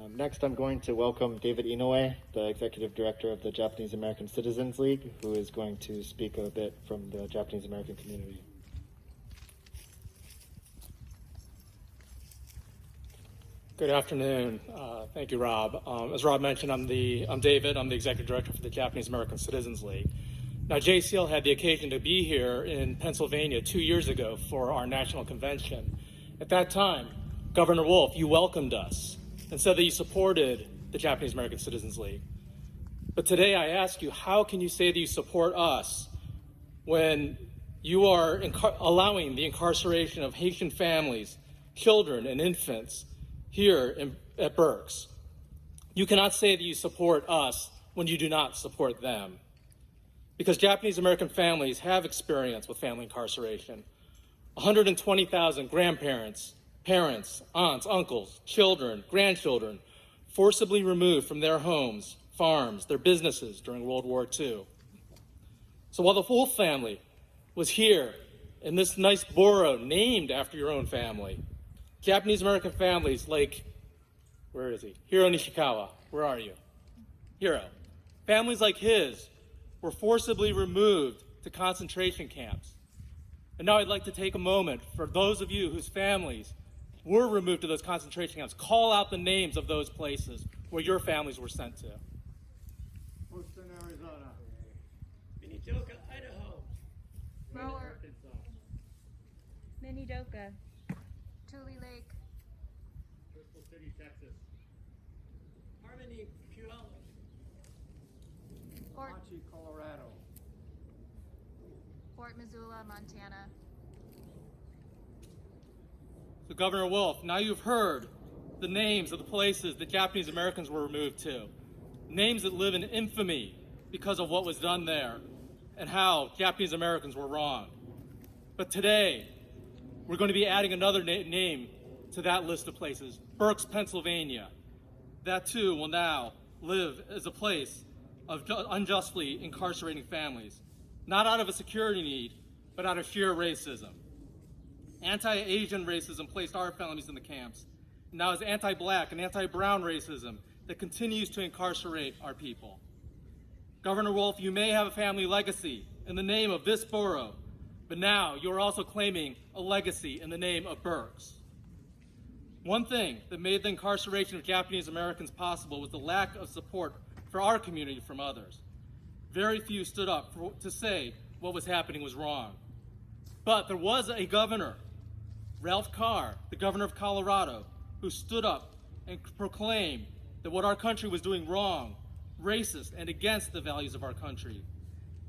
Next, I'm going to welcome David Inoue, the Executive Director of the Japanese American Citizens League, who is going to speak a bit from the Japanese American community. Good afternoon. Thank you, Rob. As Rob mentioned, I'm David. I'm the Executive Director for the Japanese American Citizens League. Now, JACL had the occasion to be here in Pennsylvania 2 years ago for our national convention. At that time, Governor Wolf, you welcomed us and said that you supported the Japanese American Citizens League. But today I ask you, how can you say that you support us when you are allowing the incarceration of Haitian families, children, and infants here at Berks? You cannot say that you support us when you do not support them. Because Japanese American families have experience with family incarceration. 120,000 grandparents, parents, aunts, uncles, children, grandchildren, forcibly removed from their homes, farms, their businesses during World War II. So while the Wolf family was here in this nice borough named after your own family, Japanese American families like, where is he? Hiro Nishikawa, where are you? Hiro. Families like his were forcibly removed to concentration camps. And now I'd like to take a moment for those of you whose families were removed to those concentration camps, call out the names of those places where your families were sent to. Houston, Arizona. Minidoka, Idaho. Rower, Minidoka. Tule Lake, Crystal City, Texas. Harmony, Puyallup. Fort Hachi, Colorado. Missoula, Montana. So Governor Wolf, now you've heard the names of the places that Japanese Americans were removed to. Names that live in infamy because of what was done there and how Japanese Americans were wrong. But today, we're going to be adding another name to that list of places, Berks, Pennsylvania. That too will now live as a place of unjustly incarcerating families, not out of a security need, but out of sheer racism. Anti-Asian racism placed our families in the camps. Now it's anti-black and anti-brown racism that continues to incarcerate our people. Governor Wolf, you may have a family legacy in the name of this borough, but now you're also claiming a legacy in the name of Berks. One thing that made the incarceration of Japanese Americans possible was the lack of support for our community from others. Very few stood up to say what was happening was wrong. But there was a governor, Ralph Carr, the governor of Colorado, who stood up and proclaimed that what our country was doing wrong, racist, and against the values of our country.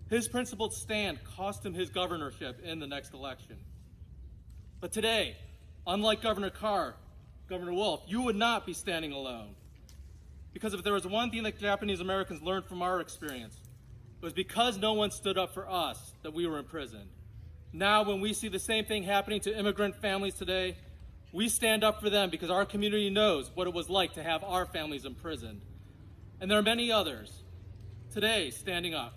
His principled stand cost him his governorship in the next election. But today, unlike Governor Carr, Governor Wolf, you would not be standing alone. Because if there was one thing that Japanese Americans learned from our experience, it was because no one stood up for us that we were imprisoned. Now, when we see the same thing happening to immigrant families today, we stand up for them because our community knows what it was like to have our families imprisoned. And there are many others today standing up.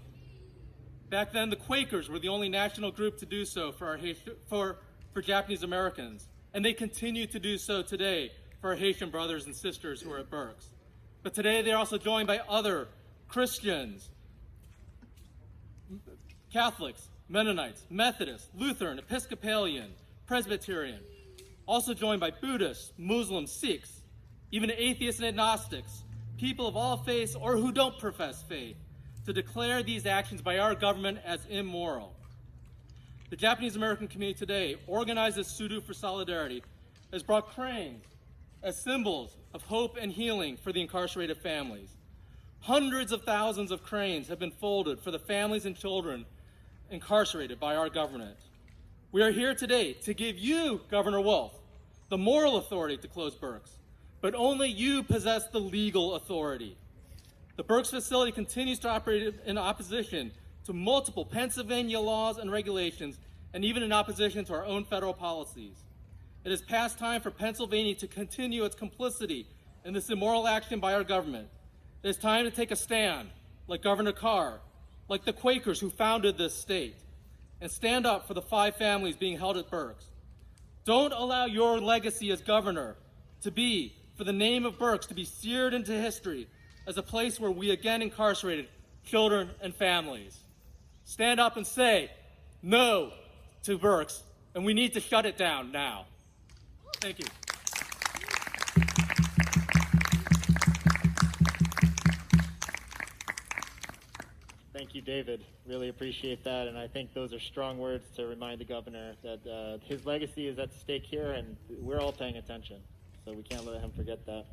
Back then, the Quakers were the only national group to do so for Japanese Americans, and they continue to do so today for our Haitian brothers and sisters who are at Berks. But today, they're also joined by other Christians, Catholics, Mennonites, Methodists, Lutheran, Episcopalian, Presbyterian, also joined by Buddhists, Muslims, Sikhs, even atheists and agnostics, people of all faiths or who don't profess faith, to declare these actions by our government as immoral. The Japanese American community today, organized as Sudo for Solidarity, has brought cranes as symbols of hope and healing for the incarcerated families. Hundreds of thousands of cranes have been folded for the families and children incarcerated by our government. We are here today to give you, Governor Wolf, the moral authority to close Berks, but only you possess the legal authority. The Berks facility continues to operate in opposition to multiple Pennsylvania laws and regulations, and even in opposition to our own federal policies. It is past time for Pennsylvania to continue its complicity in this immoral action by our government. It is time to take a stand, like Governor Carr, like the Quakers who founded this state, and stand up for the 5 families being held at Berks. Don't allow your legacy as governor to be for for the name of Berks to be seared into history as a place where we again incarcerated children and families. Stand up and say no to Berks, and we need to shut it down now. Thank you. Thank you, David. Really appreciate that, and I think those are strong words to remind the governor that his legacy is at stake here, and we're all paying attention, so we can't let him forget that.